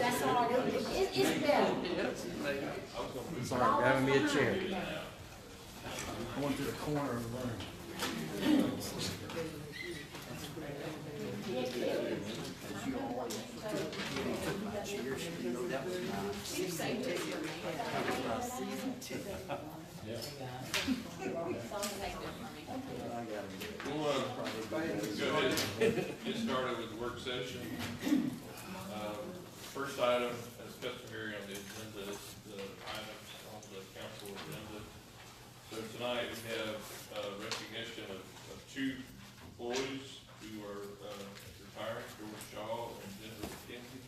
That's all, it's better. Sorry, having me a chair. I went to the corner of the room. We'll, go ahead and get started with the work session. First item, as customary on the agenda, is the items on the council agenda. So tonight we have recognition of two employees who are retiring, George Shaw and Jennifer McKenzie.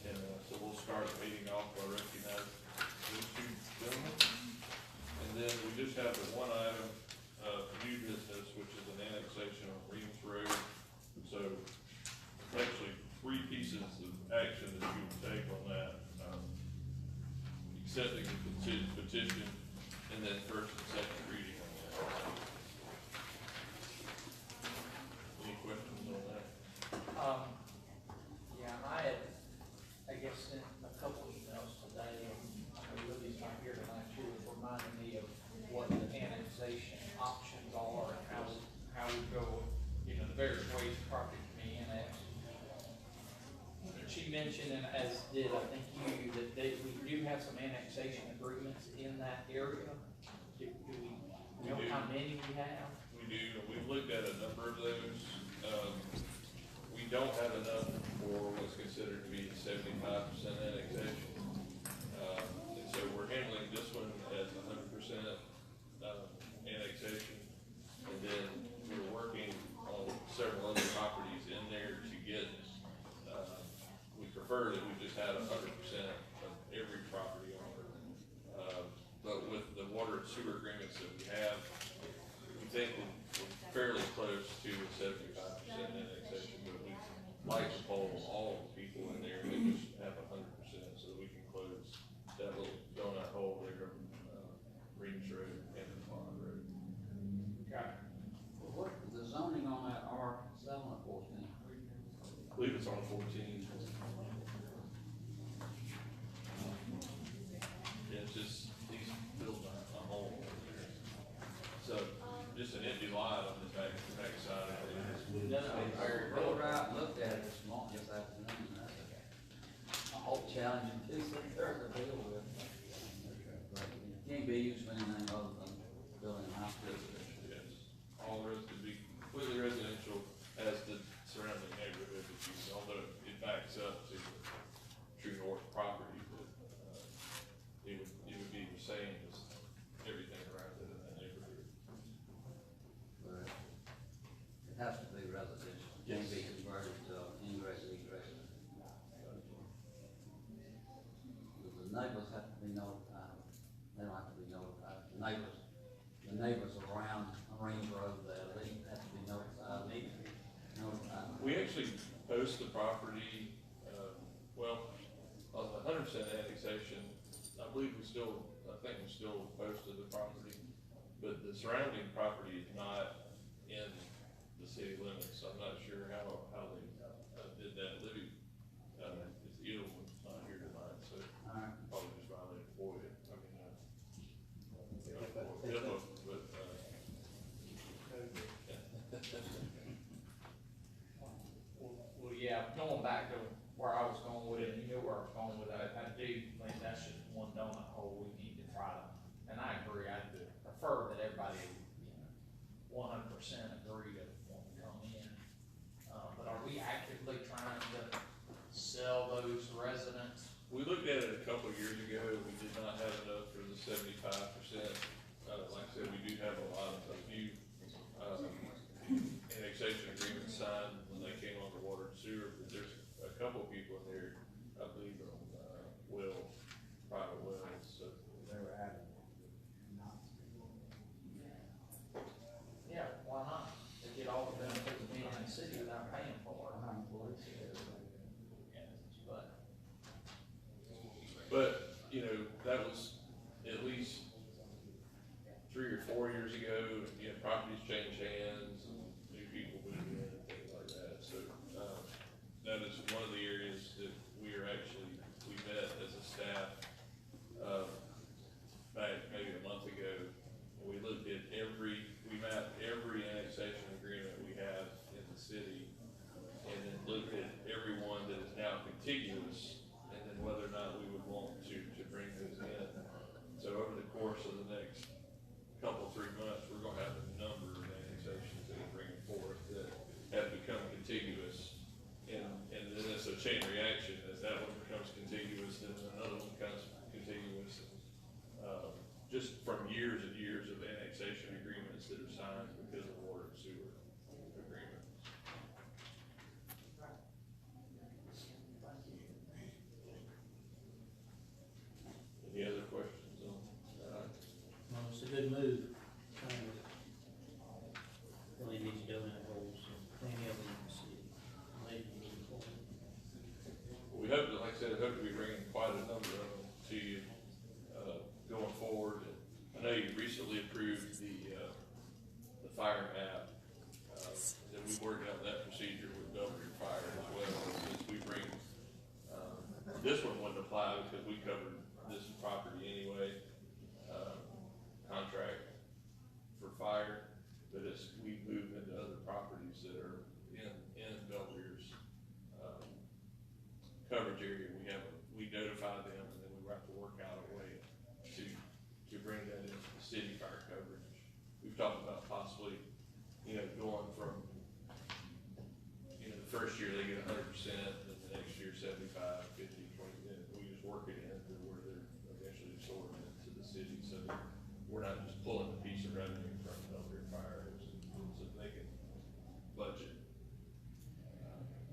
And so we'll start the meeting off by recognizing those two gentlemen. And then we just have the one item of new business, which is an annexation on Reeves Road. So actually three pieces of action that you would take on that. Accepting the petition, and then first and second reading on that. Any questions on that? Yeah, I guess sent a couple emails today, and I know Lily's not here tonight, she was reminding me of what the annexation options are and how we go, the various ways property can be annexed. She mentioned, and as did I think you, that we do have some annexation agreements in that area. Do we know how many we have? We do, and we've looked at a number of those. We don't have enough for what's considered to be 75% annexation. And so we're handling this one as 100% annexation. And then we're working on several other properties in there to get, we prefer that we just had 100% of every property owner. But with the water and sewer agreements that we have, we think we're fairly close to 75% annexation, but we like to poll all of the people in there and just have 100% so that we can close that little donut hole there on Reeves Road and Pond Road. Okay. What, the zoning on that R7 or 14? I believe it's on 14. Yeah, it's just, he's built a hole over there. So, just an empty lot on the back side of it. I rode out and looked at it this morning, this afternoon, and that's a whole challenging piece of dirt to deal with. It can't be used for anything other than building a house. Yes, all the rest would be completely residential as the surrounding neighborhood that you, although it backs up to the true north property, but, it would be the same as everything around it in that neighborhood. But it has to be residential, it can't be converted to ingress, egress. The neighbors have to be notified, they don't have to be notified, the neighbors around Marine Road there, they have to be notified, need to be notified. We actually post the property, well, on the 100% annexation, I believe I think we still posted the property, but the surrounding property is not in the city limits, so I'm not sure how they did that. Libby, is ill, not here tonight, so Alright. probably just violated FOIA. I mean, HIPAA, but, Well, yeah, going back to where I was going with it, and you knew where I was going with it, I do think that's just one donut hole we need to try to, and I agree, I prefer that everybody, 100% agree to want to come in. But are we actively trying to sell those residents? we looked at it a couple of years ago, we did not have enough for the 75%. Like I said, we do have a lot of new, annexation agreements signed when they came on the water and sewer, but there's a couple of people in there, I believe, on, private wells, so. Yeah, why not? To get all the benefits of being in the city without paying for it. But, that was at least 3 or 4 years ago, properties change hands, and new people move in and things like that, so, that is one of the areas that we are actually staff, back maybe a month ago. And we looked at we mapped every annexation agreement we have in the city, and then looked at every one that is now contiguous, and then whether or not we would want to bring those in. So over the course of the next couple, 3 months, we're gonna have a number of annexations that we're bringing forth that have become contiguous. And then it's a chain reaction. As that one becomes contiguous, then another one becomes contiguous. Just from years and years of annexation agreements that are signed because of water and sewer agreements. Any other questions on that? Well, it's a good move. Really needs donut holes, plenty of them in the city. Maybe we need more. We hope, like I said, I hope to be bringing quite a number of them to you, going forward. And I know you recently approved the fire map, that we worked out that procedure with Belgrade Fire as well. As we bring, this one wouldn't apply because we covered this property anyway, contract for fire, but as we move into other properties that are in Belgrade's coverage area, we notify them, and then we have to work out a way to bring that into the city fire coverage. We've talked about possibly, going from, the first year they get 100%, and the next year 75, 50, 20, then we just work it into where they're eventually absorbed into the city, so that we're not just pulling a piece of revenue from Belgrade Fire, so they can budget.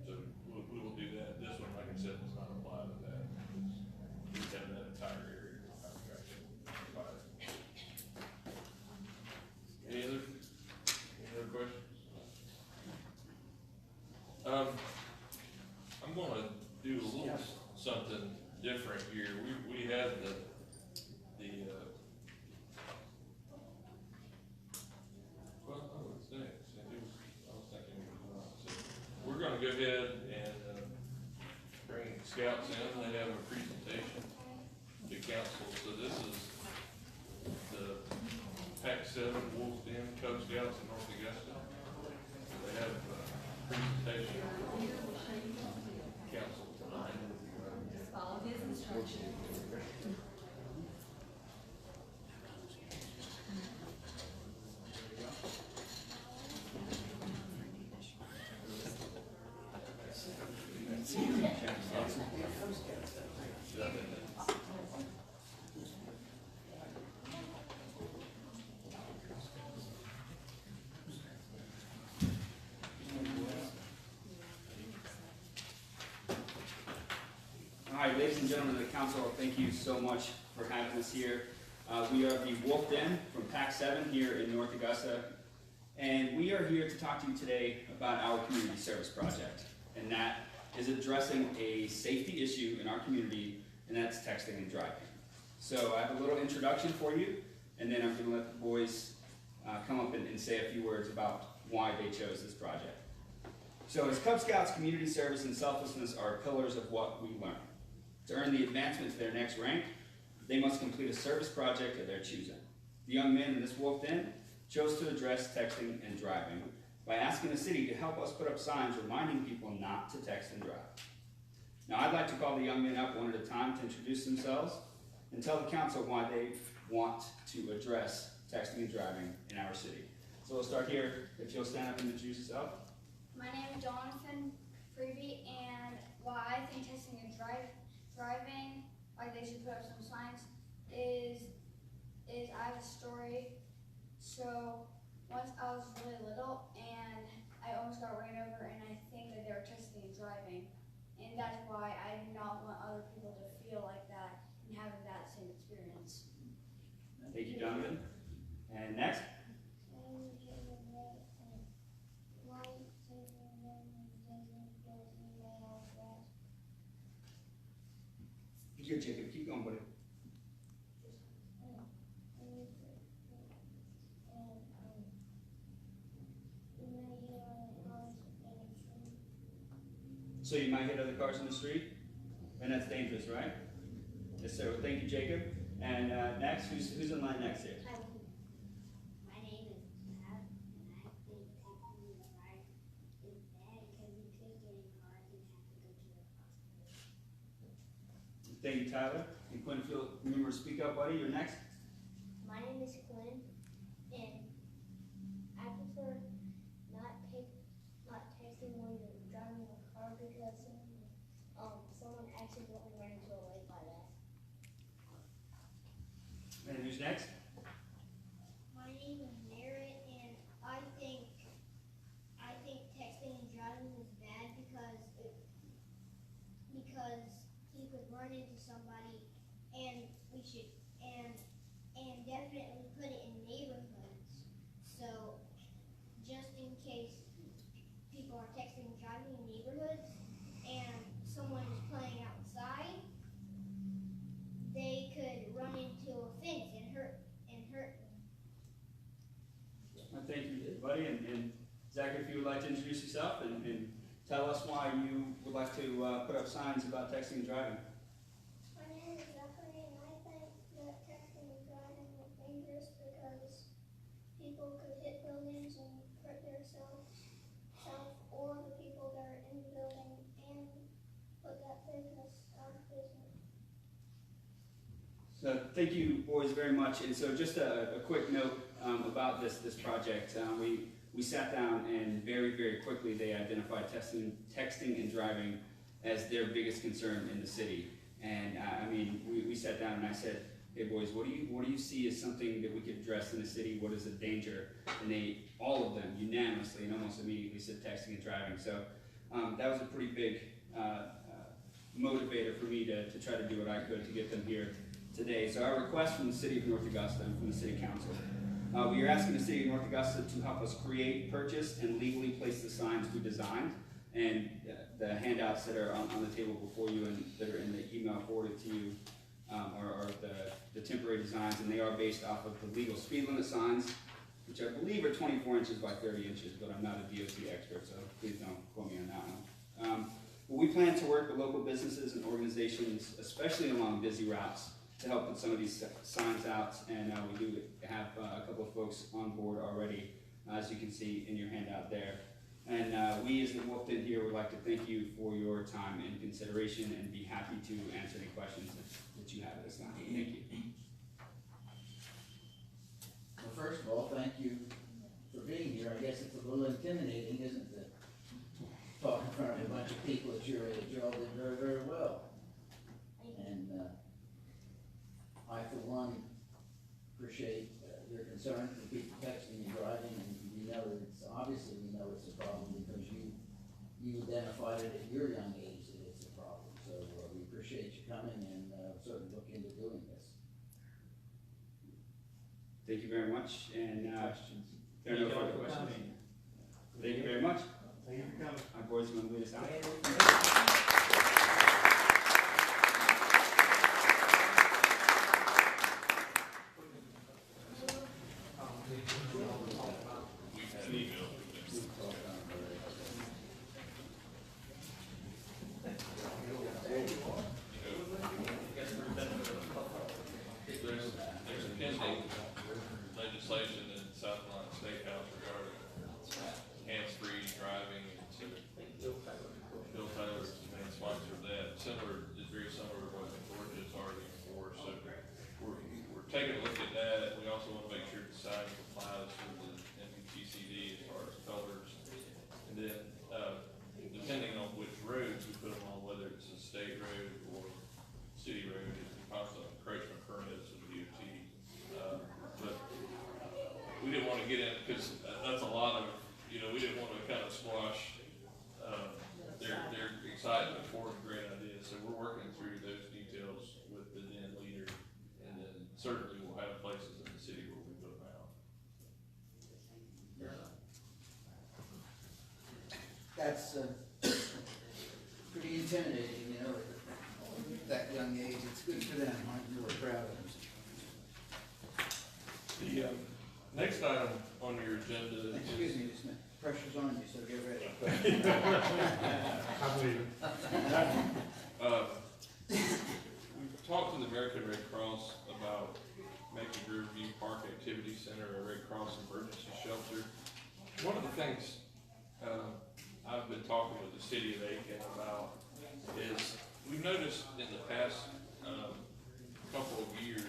So we will do that. This one, like I said, does not apply to that. We have that entire area of contract. Any other questions? I'm gonna do a little something different here. We had what's next? I was thinking we're gonna go ahead and bring scouts in. They have a presentation to council. So this is the Pac 7 Wolf Den Cub Scouts in North Augusta. They have a presentation to council tonight. Follow his instructions. All right, ladies and gentlemen of the council, thank you so much for having us here. We are the Wolf Den from Pac 7 here in North Augusta, and we are here to talk to you today about our community service project, and that is addressing a safety issue in our community, and that's texting and driving. So I have a little introduction for you, and then I'm going to let the boys come up and say a few words about why they chose this project. So as Cub Scouts, community service and selflessness are pillars of what we learn. To earn the advancement to their next rank, they must complete a service project of their choosing. The young men in this Wolf Den chose to address texting and driving by asking the city to help us put up signs reminding people not to text and drive. Now I'd like to call the young men up one at a time to introduce themselves and tell the council why they want to address texting and driving in our city. So we'll start here. If you'll stand up and introduce yourself. My name is Jonathan Freebie, and why I think texting and driving, like they should put up some signs, is I have a story. So once I was really little, and I almost got ran over, and I think that they were texting and driving, and that's why I do not want other people to feel like that and having that same experience. Thank you, Jonathan. And next. Good, Jacob. Keep going, buddy. So you might hit other cars in the street, and that's dangerous, right? Yes, sir. Well, thank you, Jacob. And next, who's in line next here? Hi, my name is Pat, and I think taking the ride is bad because you could get in cars and have to go to the hospital. Thank you, Tyler. And Quinn, if you'll remember to speak up, buddy, you're next. My name is Quinn, and I prefer not texting when you're driving a car because someone accidentally ran into a lake by that. And who's next? My name is Merritt, and I think texting and driving is bad because he could run into somebody, and we should and definitely put it in neighborhoods. So just in case people are texting and driving in neighborhoods, and someone is playing outside, they could run into a fence and hurt them. Well, thank you, buddy. And Zachary, if you would like to introduce yourself and tell us why you would like to put up signs about texting and driving. My name is Zachary, and I think that texting and driving is dangerous because people could hit buildings and hurt themselves, or the people that are in the building, and put that business out of business. So thank you, boys, very much. And so just a quick note about this project. We sat down and very quickly they identified texting and driving as their biggest concern in the city. And I mean, we sat down and I said, hey boys, what do you see as something that we could address in the city? What is a danger? And all of them unanimously and almost immediately said texting and driving. So that was a pretty big motivator for me to try to do what I could to get them here today. So our request from the City of North Augusta and from the City Council, we are asking the City of North Augusta to help us create, purchase, and legally place the signs we designed. And the handouts that are on the table before you and that are in the email forwarded to you are the temporary designs, and they are based off of the legal speed limit signs, which I believe are 24 inches by 30 inches, but I'm not a DOT expert, so please don't quote me on that one. But we plan to work with local businesses and organizations, especially along busy routes, to help put some of these signs out, and we do have a couple of folks on board already, as you can see in your handout there. And we as the Wolfden here would like to thank you for your time and consideration and be happy to answer any questions that you have at this time. Thank you. Well, first of all, thank you for being here. I guess it's a little intimidating, isn't it? Talk in front of a bunch of people at your age. You all did very well. And I, for one, appreciate your concern for people texting and driving, and we know that it's obviously it's a problem because you identified it at your young age that it's a problem. So we appreciate you coming and certainly look into doing this. Thank you very much. And Questions? there are no further questions. Thank you very much. Thank you for coming. Our board's going to lead us out. There's a pending legislation in South Carolina State House regarding hands-free driving, and so Bill Taylor's the main sponsor of that. It's very similar to what Georgia's already enforced, so we're taking a look at that. We also want to make sure the sign complies with the MPTCD as far as colors, and then depending on which roads we put them on, whether it's a state road or city road, it can cause an encroachment permits of the DOT. But we didn't want to get in, because that's a lot of, we didn't want to kind of squash their excitement for a great idea. So we're working through those details with the then leader, and then certainly we'll have places in the city where we put them out. That's pretty intimidating, at that young age. It's good for them. I'm really proud of them. The next item on your agenda Excuse is, me, just a minute. Pressure's on you, so get ready. I believe it. we talked to the mayor Cross Emergency Shelter. One of the things, I've been talking with the city of Aiken about is we've noticed in the past, couple of years,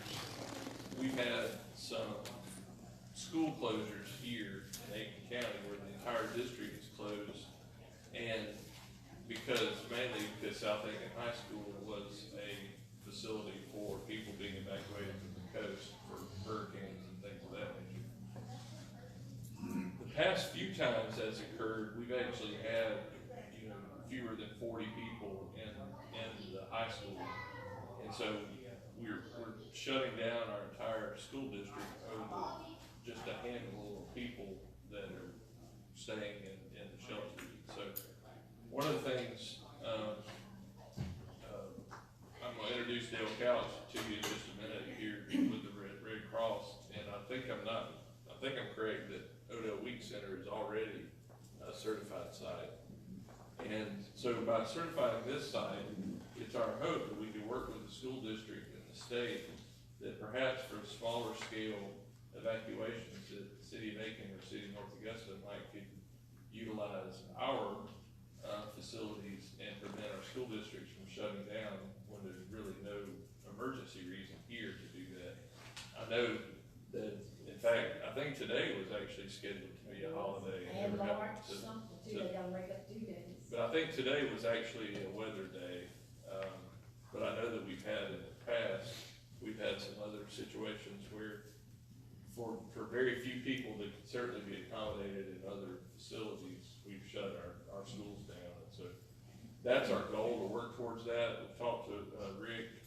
we've had some school closures here in Aiken County where the entire district is closed. And mainly because South Aiken High School was a facility for people being evacuated from the coast for hurricanes and things of that nature. The past few times that's occurred, we've actually had, fewer than 40 people in the high school. And so we're shutting down our entire school district over just a handful of people that are staying in the shelters. So one of the things, I'm gonna introduce Dale Couch to you in just a minute here with the Red Cross, and I think I'm correct that Odell Week Center is already a certified site. And so by certifying this site, it's our hope that we can work with the school district and the state that perhaps for smaller scale evacuations that the city of Aiken or city of North Augusta could utilize our facilities and prevent our school districts from shutting down when there's really no emergency reason here to do that. I know that, in fact, I think today was actually scheduled to be a holiday. And never happened March, something too, to- they gotta make up 2 days. But I think today was actually a weather day. But I know that we've had in the past, we've had some other situations where for very few people that could certainly be accommodated in other facilities, we've shut our schools down. And so that's our goal, to work towards that. We've talked to Rick,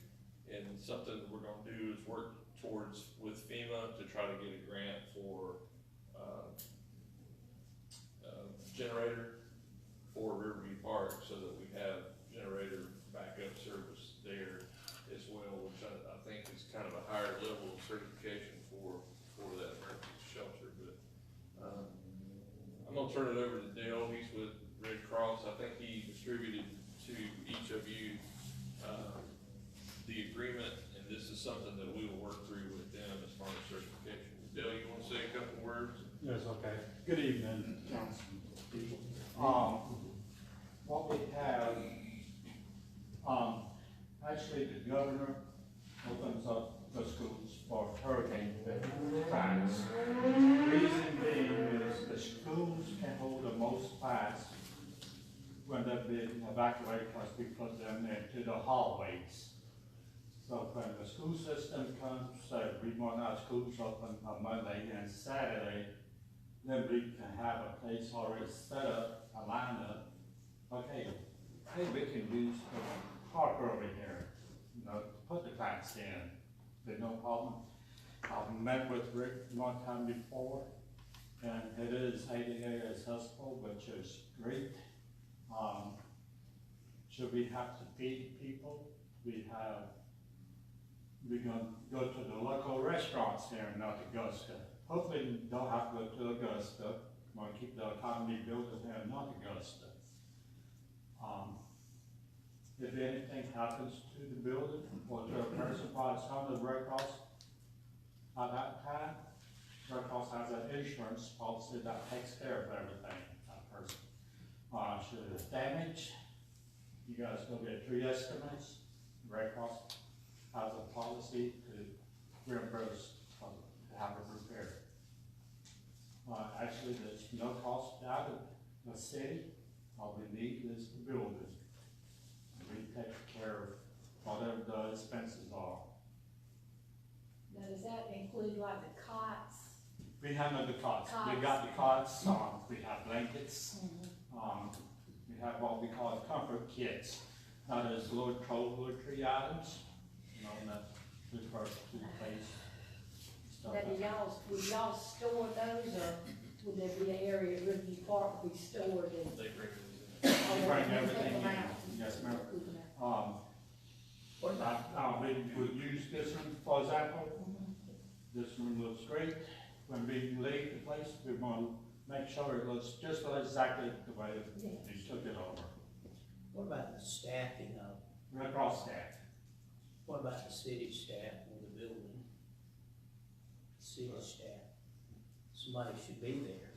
and something that we're gonna do is work towards with FEMA to try to get a grant for generator for Riverview Park, so that we have generator backup service there as well, which I think is kind of a higher level of certification for that emergency shelter. But I'm gonna turn it over to Dale. He's with Red Cross. I think he distributed to each of you the agreement, and this is something that we will work through with them as far as certification. Dale, you wanna say a couple words? Yes, okay. Good evening, council people. What we have, actually the governor opens up the schools for hurricane class. Reason being is the schools can hold the most class when they're being evacuated, because we put them into the hallways. So when the school system comes, say we want our schools open on Monday and Saturday, then we can have a place already set up, a lineup. Okay, hey, we can use the park over here, to put the class in. There's no problem. I've met with Rick one time before, and it is ADA accessible, which is great. Should we have to feed people? We're gonna go to the local restaurants here in North Augusta. Hopefully we don't have to go to Augusta. We want to keep the economy building here in North Augusta. If anything happens to the building or to a person while it's on the Red Cross, at that time, Red Cross has an insurance policy that takes care of everything, that person. Should it's damaged, you guys go get 3 estimates. Red Cross has a policy to reimburse to have it repaired. Actually, there's no cost out of the city. All we need is the building. We take care of whatever the expenses are. Now, does that include like the cots? We have the cots. We Cots. got the cots, we have blankets. We have what we call comfort kits. Now there's little toiletry items, that the first toothpaste, stuff Now, like that. will y'all store those, or would there be an area at Riverview Park we stored in? They bring it We bring everything in. Yes, ma'am. We would use this one, for example. This one looks great. When we leave the place, we want to make sure it looks just exactly the way we took it over. What about the staffing of, Red Cross staff. what about the city staff in the building? City staff, somebody should be there.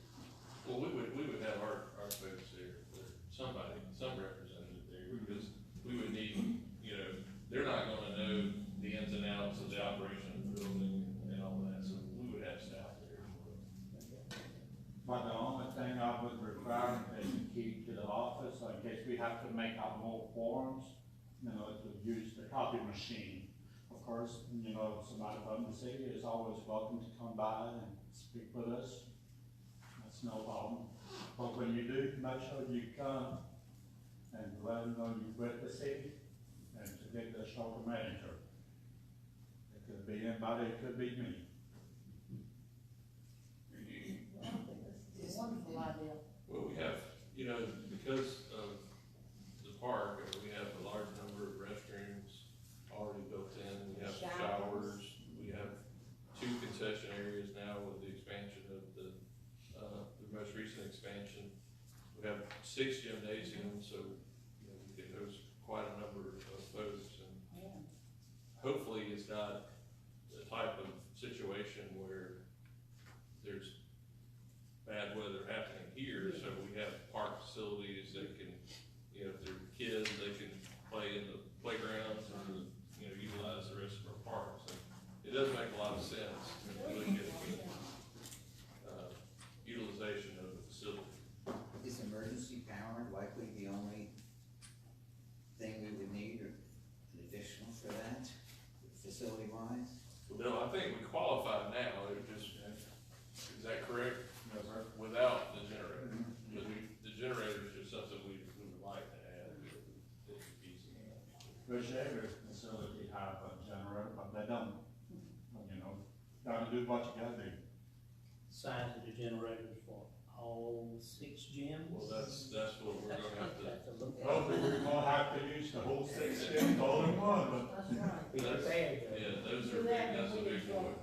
Well, we would have our folks there, or somebody, some representative there, because we would need, you know, they're not gonna know the ins and outs of the operation of the building and all that, so we would have staff there as well. But the only thing I would require is to keep to the office, so in case we have to make out more forms, you know, to use the copy machine. Of course, you know, somebody from the city is always welcome to come by and speak with us. That's no problem. But when you do, make sure you come and let them know you're with the city and to get the shelter manager. It could be anybody, it could be me. Well, I think that's a wonderful idea. Well, we have, you know, because of the park, we have a large number of restrooms already built in, we have showers, we have 2 concession areas now with the expansion of the most recent expansion. We have 6 gymnasiums, so, you know, we can host quite a number of folks, and Yeah. hopefully it's not the type of situation where there's bad weather happening here, so we have park facilities that can, you know, if they're kids, they can play in the playgrounds and, you know, utilize the rest of our parks. So it does make a lot of sense when you look at utilization of the facility. Is emergency power likely the only thing we would need, or an additional for that, facility wise? Well, no, I think we qualify now, it just, is that correct? Yes, sir. Without the generator, but the generator is just something we would like to add, it's easy. Wish every facility have a generator, but they don't. You know, gotta do what you gotta do. Size of the generators for all 6 gyms. Well, that's what we're gonna have to, Have to look at. Hopefully, we're gonna have to use the whole 6 gyms all in one, but That's right. Be prepared. yeah, those Do are that big, that's a when we big go. one.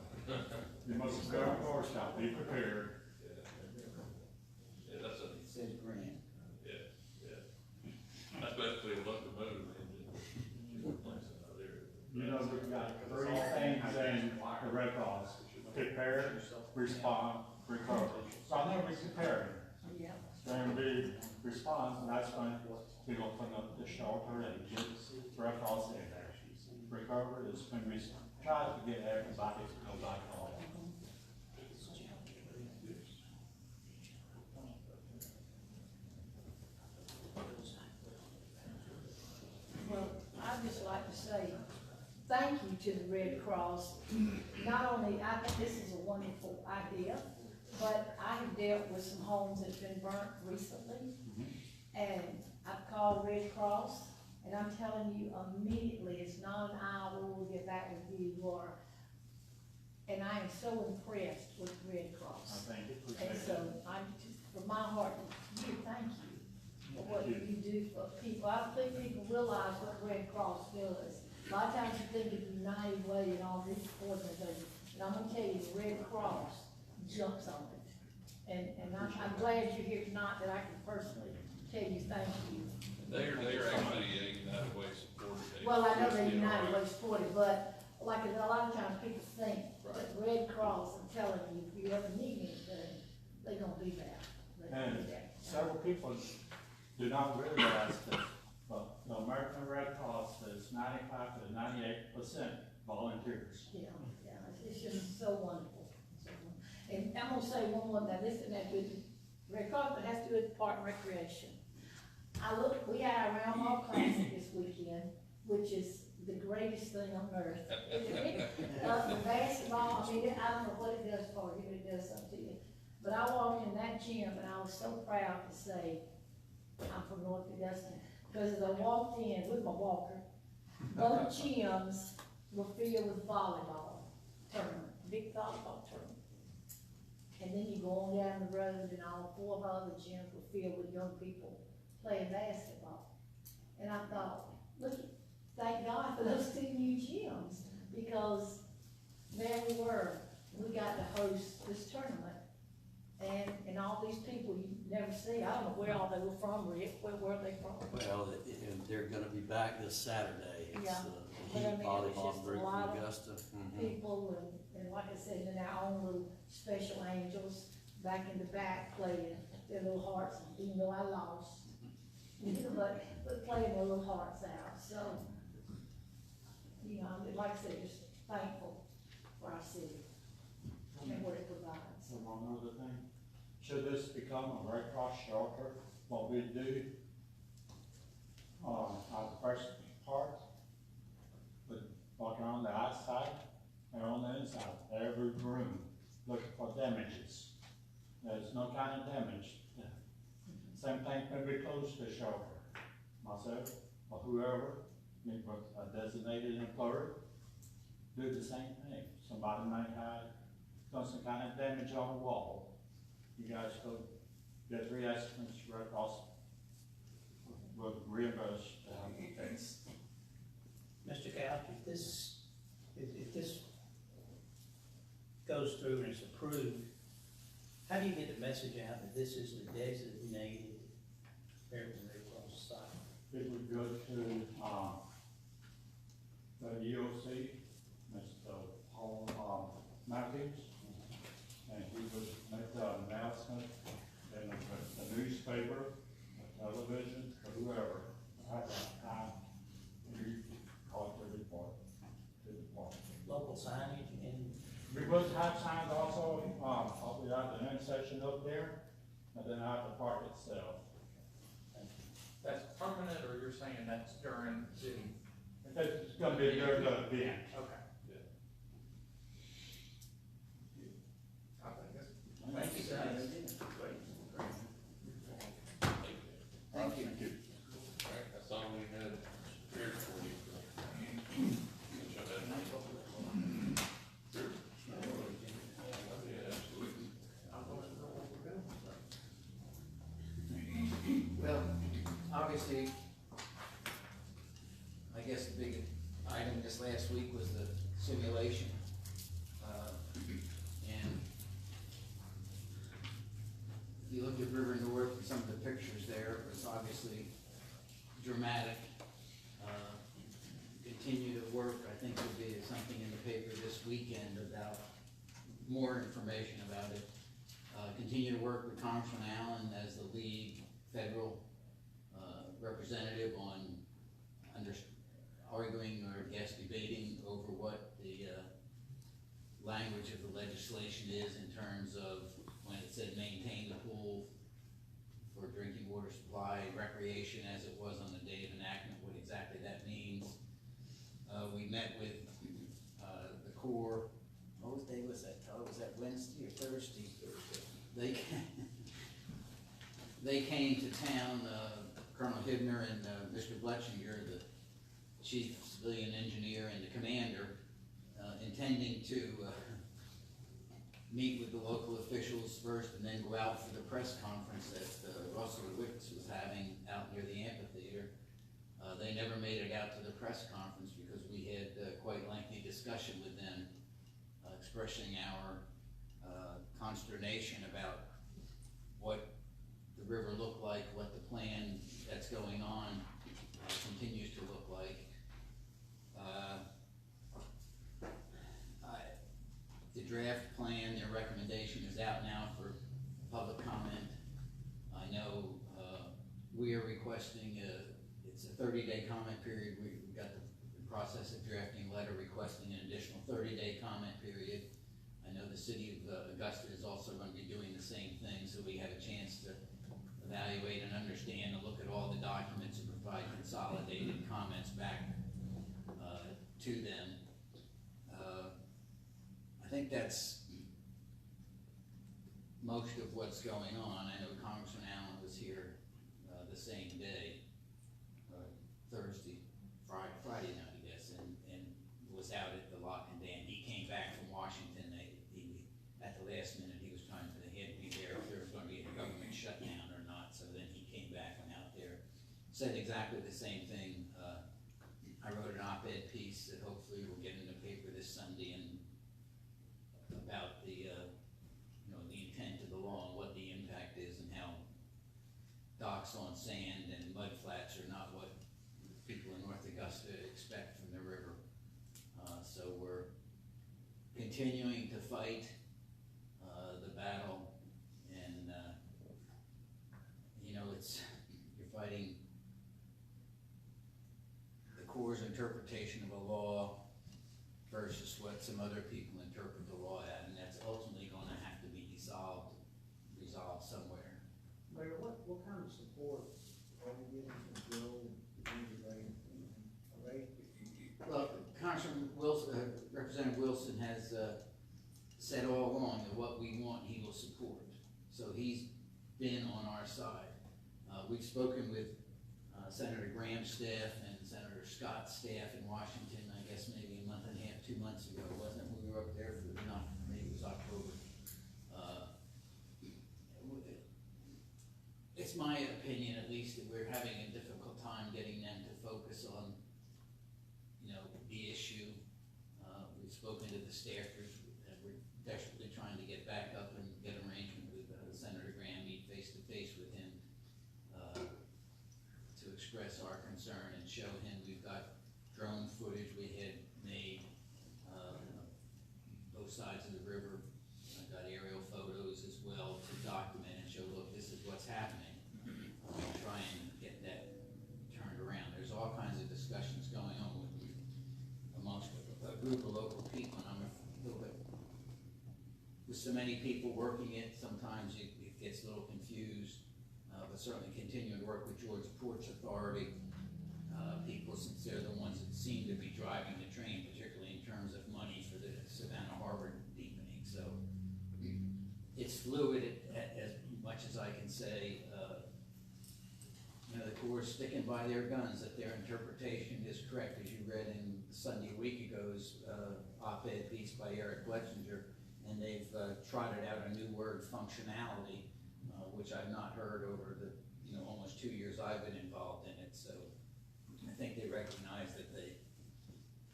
you must start first, now be prepared. Yeah, that's a, It says grand. yeah. That's basically a locomotive engine, she's replacing out there. You know, we've got 3 things in the Red Cross: prepare, respond, recover. So I know we're preparing. Yeah. Then we respond, and that's when we open up the shelter and get Red Cross in there. Recover is when we try to get everybody to go back home. Well, I'd just like to say thank you to the Red Cross. Not only, I think this is a wonderful idea, but I have dealt with some homes that's been burnt recently. And I've called Red Cross, and I'm telling you immediately, it's not an hour, we'll get back with you, or, and I am so impressed with Red Cross. I think it was. And so, I'm just, from my heart, thank you for what you do for people. I don't think people realize what Red Cross does. A lot of times you think of United Way and all these organizations, and I'm gonna tell you, the Red Cross jumps on it. And I'm glad you're here tonight that I can personally tell you thank you. They're actually a United Way supporter. Well, I know they're United Way supported, but like a lot of times people think that Red Cross, I'm telling you, if you ever need anything, they gonna be there. They gonna be there. Several people do not realize that, but the American Red Cross is 95 to 98% volunteers. Yeah, it's just so wonderful. So wonderful. And I'm gonna say one more, now this and that with Red Cross, but it has to do with Park and Recreation. We had our Round Ball Classic this weekend, which is the greatest thing on earth. The basketball, I mean, I don't know what it does for you, but it does something to you. But I walked in that gym and I was so proud to say, I'm from North Augusta, because as I walked in with my walker, both gyms were filled with volleyball tournament, big volleyball tournament. And then you go on down the road and all 4 of other gyms were filled with young people playing basketball. And I thought, look, thank God for those 2 new gyms, because there we were, we got to host this tournament. And all these people you never see, I don't know where all they were from, Rick, where were they from? Well, and they're gonna be back this Saturday. It's Yeah. the But I Heat mean, it was Volleyball just a Group lot from of Augusta. Mhm. People and like I said, and our own little special angels, back in the back playing their little hearts, even though I lost. But playing their little hearts out, so, you know, like I said, just thankful for our city and what it provides. And one other thing, should this become a Red Cross shelter, what we do, our first part, with walking on the outside and on the inside, every room, looking for damages. There's no kind of damage. Same thing when we close the shelter. Myself or whoever, a designated employer, do the same thing. Somebody might have done some kind of damage on the wall. You guys go get 3 estimates, Red Cross will reimburse to have it fixed. Mr. Couch, if this goes through and is approved, how do you get the message out that this is the designated American Red Cross site? It would go to, the EOC, Mr. Paul, Matthews, and he would make the announcement in the newspaper, the television, or whoever, at that time, you call the report, to the department. Local signage and We would have signs also, probably at the intersection up there, and then at the park itself. That's permanent, or you're saying that's during city? It's gonna be during the event. Okay. Yeah. I think that's, Thank you, guys. Thank you. All right, that's all we had prepared for you. Shut that down. Sure. Yeah, absolutely. Well, obviously, I guess the big item this last week was the simulation. And if you look at River North and some of the pictures there, it's obviously dramatic. Continue to work, I think there'll be something in the paper this weekend about more information about it. Continue to work with Congressman Allen as the lead federal representative on arguing or I guess debating over what the language of the legislation is in terms of when it said maintain the pool for drinking water supply, recreation as it was on the day of enactment, what exactly that means. We met with the Corps. What day was that, Todd? Was that Wednesday or Thursday? They came to town, Colonel Hibner and Mr. Bletchinger, the chief civilian engineer and the commander, intending to meet with the local officials first and then go out for the press conference that Russell Wicks was having out near the amphitheater. They never made it out to the press conference because we had quite lengthy discussion with them, expressing our consternation about what the river looked like, what the plan that's going on continues to look like. The draft plan, their recommendation is out now for public comment. I know we are requesting it's a 30-day comment period. We've got the process of drafting a letter requesting an additional 30-day comment period. I know the city of Augusta is also going to be doing the same thing, so we have a chance to evaluate and understand and look at all the documents and provide consolidated comments back to them. I think that's most of what's going on. I know Congressman Allen was here the same day, Friday night, I guess, and was out at the Lock and Dam. He came back from Washington. At the last minute, he was trying to head me there if there was going to be a government shutdown or not. So then he came back and out there, said exactly the same thing. I wrote an op-ed piece that hopefully will get in the paper this Sunday and about the the intent of the law and what the impact is and how docks on sand and mud flats are not what people in North Augusta expect from the river. So we're continuing to fight the battle Corps' interpretation of a law versus what some other people interpret the law at, and that's ultimately gonna have to be resolved somewhere. Mayor, what kind of support are we getting from Joe and Ray? Well, Congressman Wilson, Representative Wilson has, said all along that what we want, he will support. So he's been on our side. We've spoken with, Senator Graham's staff and Senator Scott's staff in Washington, I guess maybe a month and a half, 2 months ago, wasn't it? We were up there for, not, maybe it was October. It's my opinion, at least, that we're having a difficult time getting them to focus on, you know, the issue. We've spoken to the staffers, and we're desperately trying to get back up and get an arrangement with Senator Graham, meet face to face with him, to express our concern and show him we've got drone footage we had made, both sides of the river. I've got aerial photos as well to document and show, look, this is what's happening. Try and get that turned around. There's all kinds of discussions going on amongst a group of local people, and I'm a little bit, with so many people working it, sometimes it gets a little confused, but certainly continuing to work with Georgia Ports Authority, people, since they're the ones that seem to be driving the train, particularly in terms of money for the Savannah Harbor deepening. So it's fluid as much as I can say. You know, the Corps is sticking by their guns, that their interpretation is correct, as you read in Sunday a week ago's op-ed piece by Eric Bletchinger, and they've trotted out a new word, functionality, which I've not heard over the, you know, almost 2 years I've been involved in it. So I think they recognize that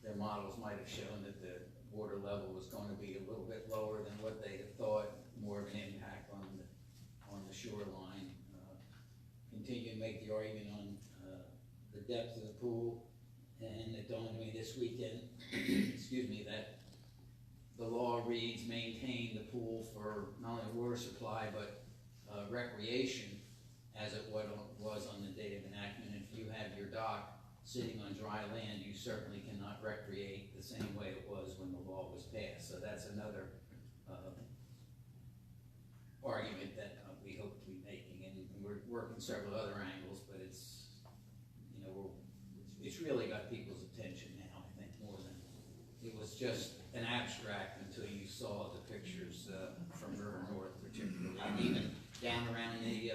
their models might have shown that the water level was going to be a little bit lower than what they had thought, more of an impact on the shoreline. Continue to make the argument on the depth of the pool, and it dawned on me this weekend, excuse me, that the law reads maintain the pool for not only water supply but recreation, as it was on the date of enactment. If you have your dock sitting on dry land, you certainly cannot recreate the same way it was when the law was passed. So that's another argument that we hope to be making, and we're working several other angles, but it's, you know, it's really got people's attention now, I think, more than it was just an abstract until you saw the pictures from River North particularly, and even down around the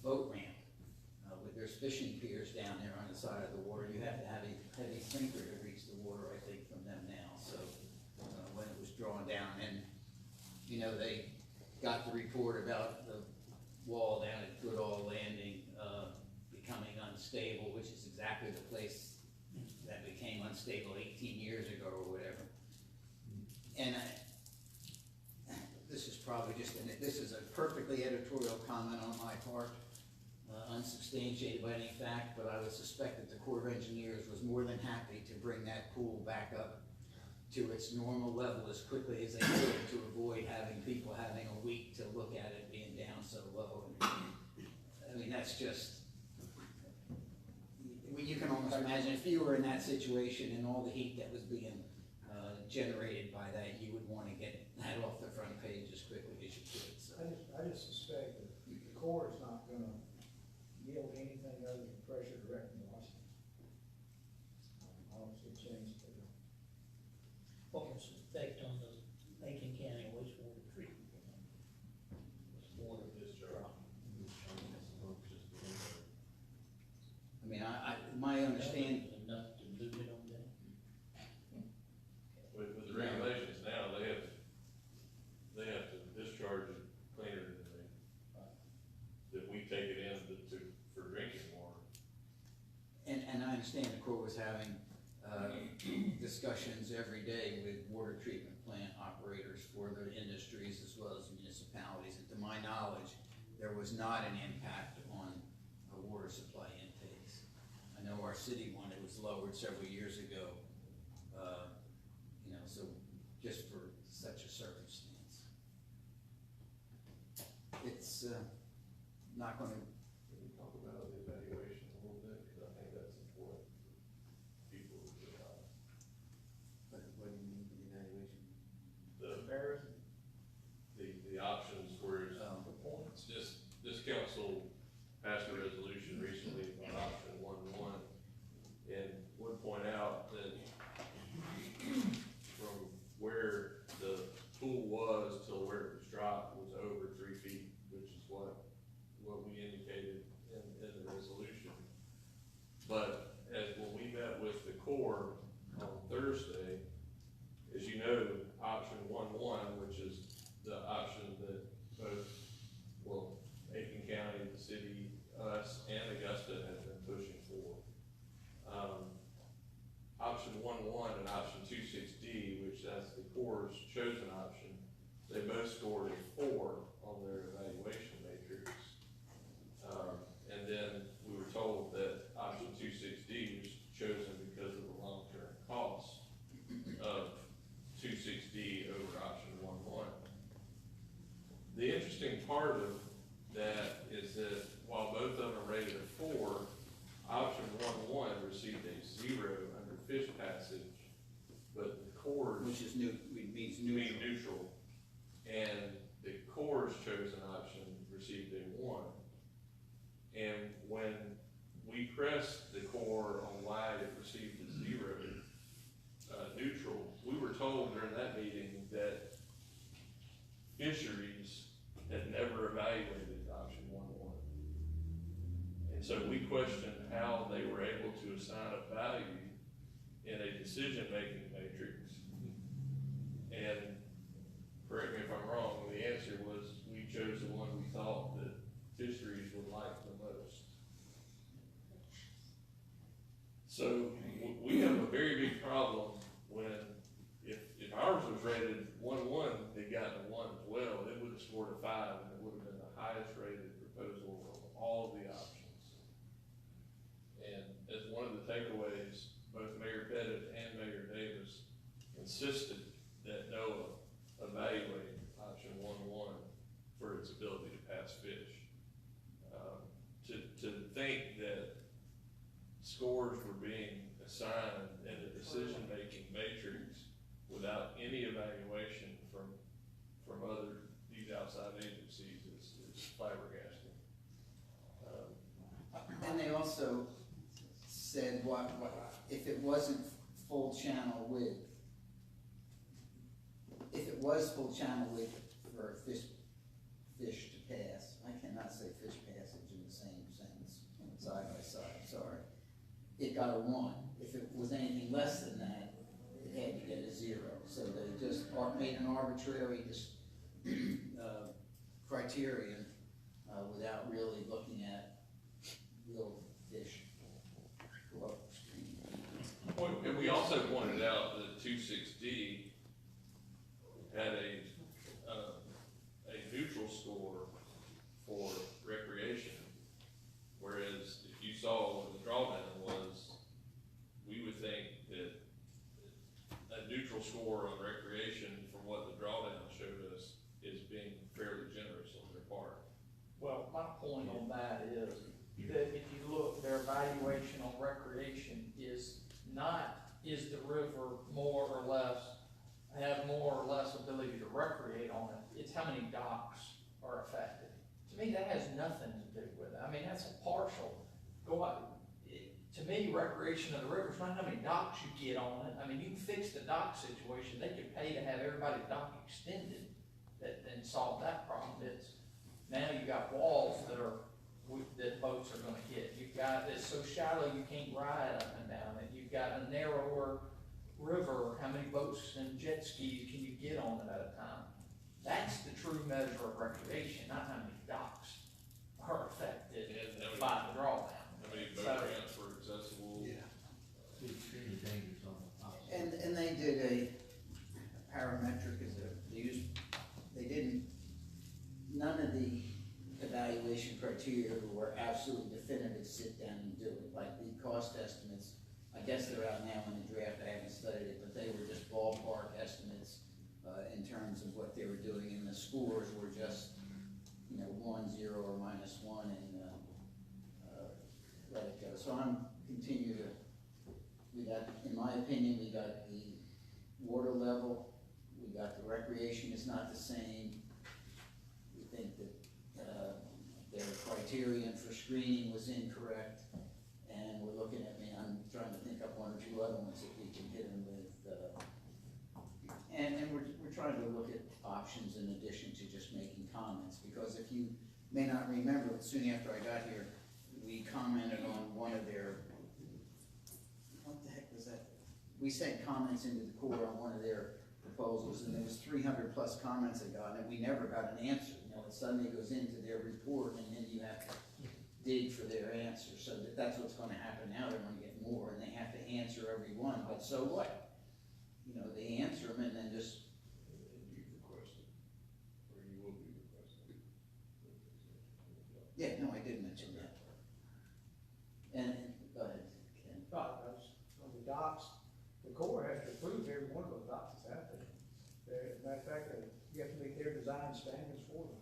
boat ramp. There's fishing piers down there on the side of the water. You have to have a heavy sinker to reach the water, I think, from them now. So when it was drawn down, and you know, they got the report about the wall down at Goodall Landing becoming unstable, which is exactly the place that became unstable 18 years ago or whatever. And this is probably just, this is a perfectly editorial comment on my part, unsubstantiated by any fact, but I would suspect that the Corps of Engineers was more than happy to bring that pool back up to its normal level as quickly as they could, to avoid having people having a week to look at it being down so low. I mean, that's just, you can almost imagine if you were in that situation and all the heat that was being generated by that, you would want to get that off the front page as quickly as you could. So I just suspect that the Corps is not gonna yield anything other than pressure direct from Washington. I don't see a change to it. What was the effect on the Macon County wastewater treatment plant? Water discharge. I mean, my understanding. Enough to move it on down? With the regulations now, they have to discharge it cleaner than that we take it in for drinking water. And I understand the Corps was having discussions every day with water treatment plant operators for their industries as well as municipalities. And to my knowledge, there was not an impact on water supply intakes. I know our city one, it was lowered several years ago, you know, so just for such a circumstance. It's not going to. Can we talk about the evaluation a little bit, because I think that's important for people before on Thursday, as you know, option 1-1, which is the option that both, well, Aiken County, the city, us, and Augusta have been pushing for. Option 1-1 and option 26D, which that's the Corps' chosen option, they both scored a 4 on their evaluation matrix. And then we were told that option 26D was chosen because of the long-term cost of 26D over option 1-1. The interesting part of that is that while both of them rated a 4, option 1-1 received a 0 under fish passage, but the Corps Which is new, means mean neutral. neutral, and the Corps' chosen option received a 1. And when we pressed the Corps on why it received a 0 neutral, we were told during that meeting that fisheries had never evaluated option 1-1. And so we questioned how they were able to assign a value in a decision-making matrix. And correct me if I'm wrong, the answer was we chose the one we thought that fisheries would like the most. So we have a very big problem when, if ours was rated 1-1, they got a 1 as well, it would have scored a 5, and it would have been the highest rated proposal of all of the options. And as one of the takeaways, both Mayor Pettit and Mayor Davis insisted that NOAA evaluate option 1-1 for its ability to pass fish. To think that scores were being assigned in a decision-making matrix without any evaluation from these outside agencies is flabbergasting. And they also said what if it wasn't full channel width, if it was full channel width for fish to pass, I cannot say fish passage in the same sentence, side by side, sorry. It got a 1. If it was anything less than that, it had to get a 0. So they just made an arbitrary criterion without really looking at real fish. And we also pointed out that 26D had a neutral score for recreation, whereas if you saw what the drawdown was, we would think that a neutral score on recreation from what the drawdown showed us is being fairly generous on their part. Well, my point on that is that if you look, their evaluation on recreation is not, is the river more or less, have more or less ability to recreate on it, it's how many docks are affected. To me, that has nothing to do with it. I mean, that's a partial, to me, recreation of the river is not how many docks you get on it. I mean, you can fix the dock situation, they could pay to have everybody's dock extended and solve that problem. It's, now you got walls that boats are gonna hit. You've got, it's so shallow you can't ride up and down it. You've got a narrower river, how many boats and jet skis can you get on it at a time? That's the true measure of recreation, not how many docks are affected by the drawdown. How many boat ramps were accessible? It's extremely dangerous on the outside. And they did a parametric, none of the evaluation criteria were absolutely definitive, sit down and do it. Like the cost estimates, I guess they're out now in the draft, I haven't studied it, but they were just ballpark estimates in terms of what they were doing, and the scores were just, 1, 0, or -1, and let it go. So I'm we got, in my opinion, we got the water level, we got the recreation is not the same. We think that their criterion for screening was incorrect, and we're looking at, I'm trying to think up 1 or 2 other ones that we can hit them with. And we're trying to look at options in addition to just making comments, because if you may not remember, soon after I got here, we commented on one of their, what the heck was that? we sent comments into the Corps on one of their proposals, and there was 300 plus comments they got, and we never got an answer. You know, it suddenly goes into their report, and then you have to dig for their answer, so that's what's gonna happen now. They're gonna get more, and they have to answer every one, but so what? You know, they answer them and then just, You requested, or you will be requesting. yeah, no, I did mention that. And, go ahead, Ken. On the docks, the Corps has to approve every one of those docks that's out there. Matter of fact, you have to meet their design standards for them.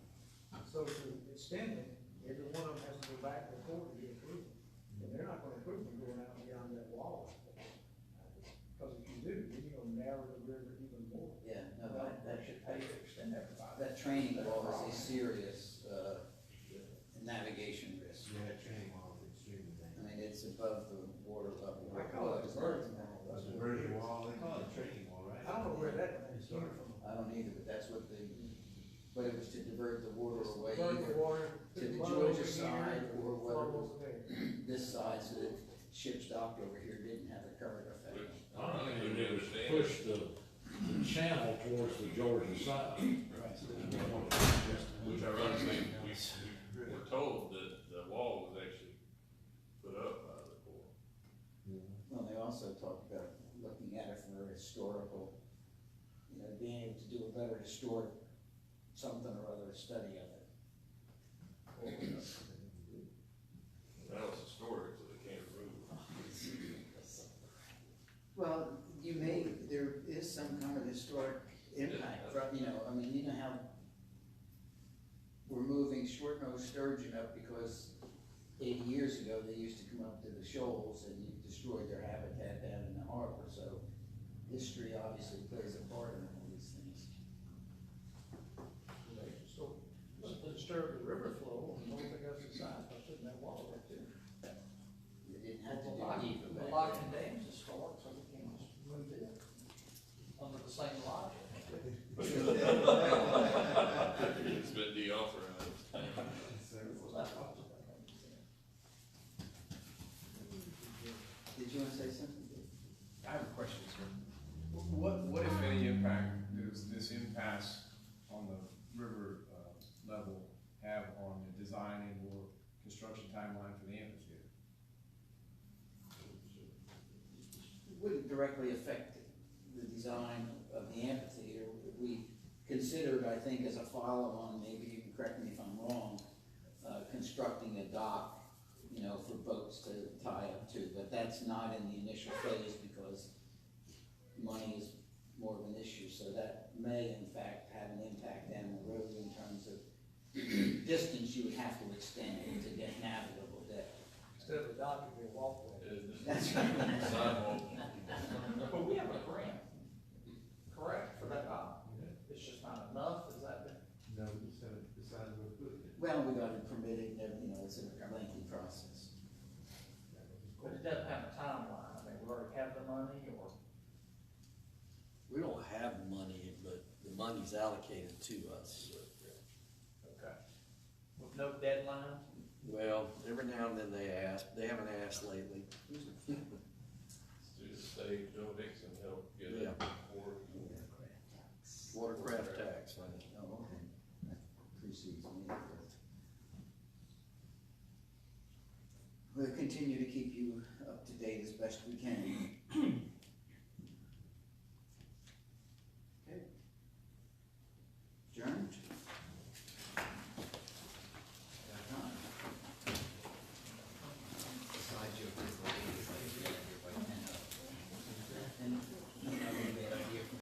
So to extend it, every one of them has to go back to the Corps to get approval. And they're not gonna approve them going out beyond that wall. Because if you do, then you're gonna narrow the river even more. Yeah, no, That should pay to extend everybody. that training wall is a serious, navigation risk. Yeah, that training wall is extremely I dangerous. mean, it's above the water level. I call it a bird wall. That's a vertical wall, they call it a training wall, right? I don't know where that came from. I don't either, but that's what but it was to divert the water away Burn the either water. to the flow over Georgia side here, or flow whether over there. this side, so that ships docked over here didn't have a current effect. Which, I I don't think think they we would understand. push the channel towards the Georgia side. Which I really think we were told that the wall was actually put up by the Corps. Well, they also talked about looking at it from a historical, you know, being able to do a better historic something or other study of it. Now it's historic, so they can't remove it. Well, there is some kind of historic impact, you know, I mean, you know how we're moving short-nosed sturgeon up because 80 years ago, they used to come up to the shoals and you destroyed their habitat down in the harbor, so history obviously plays a part in all these things. So, to disturb the river flow on North Augusta side, by putting that wall right there. They didn't have to do Well, it either, the but. locking dams is historic, so we can't just move it under the same logic. It's been deauthorized. Did you want to say something? I have a question, sir. What if any impact does this impasse on the river, level have on the designing or construction timeline for the amphitheater? It wouldn't directly affect the design of the amphitheater. We considered, I think, as a follow-on, maybe you can correct me if I'm wrong, constructing a dock, you know, for boats to tie up to, but that's not in the initial phase because money is more of an issue, so that may in fact have an impact down the road in terms of distance you would have to extend to get navigable deck. Instead of a dock, it'd be a walkway. That's right. Sidewalk. But we have a grant, correct, for that dock? It's just not enough, is that the? No, we just haven't decided where to put it. Well, we got it permitted, and, you know, it's a lengthy process. But it doesn't have a timeline, I mean, we already have the money, or? We don't have money, but the money's allocated to us. Okay. With no deadline? Well, every now and then they ask, they haven't asked lately. Do the state, Joe Dixon help get it. Yeah. Or Watercraft tax, right? Oh, okay. That precedes me. We'll continue to keep you up to date as best we can.